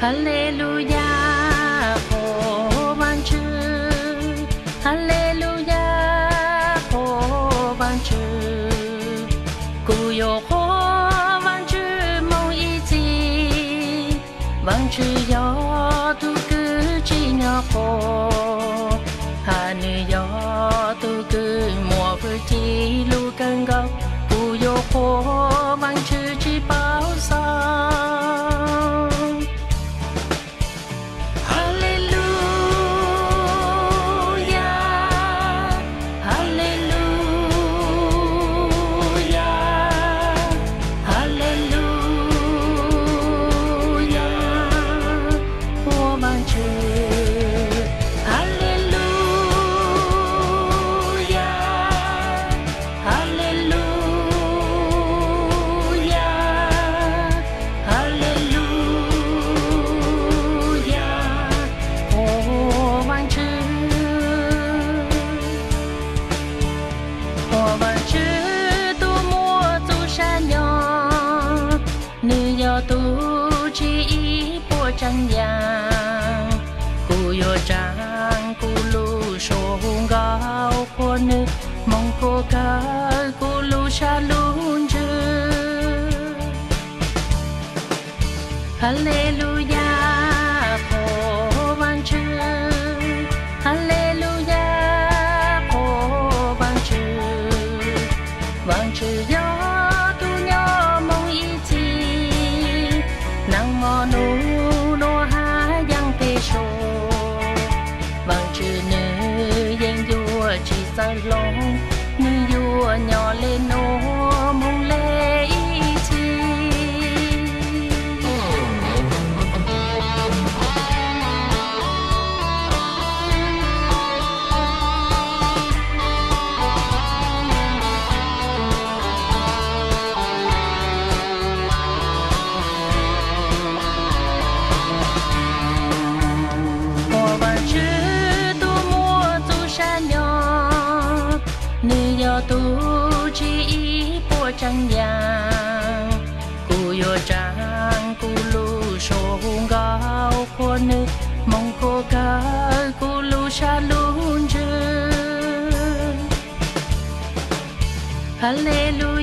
Hallelujah, khổ ban chư. Hallelujah, khổ ban chư. Cụ yo khổ ban chư mong ý chi. Ban chư yo tu cứ chi nhỏ khổ. Hà nữ yo tu cứ mùa vừa chi lu cân gốc. Cụ yo khổ ban chư chi bao sao. Tu chi po trăng giang cụ yo trăng cụ lu sông gạo cô nữ mong cô ca cụ lu cha luôn chư. Hallelujah khổ ban chư. Hallelujah khổ ban chư. Ban chư yo nu no ha yang pe sho bằng chữ nữ yang vua chỉ sa long nữ vua nhỏ lên nô mong lê chi. Tu chi po trăng giang cụ yo trăng cụ lu sông gạo cô nữ mong cô ca cụ lu cha luôn chư. Hallelujah.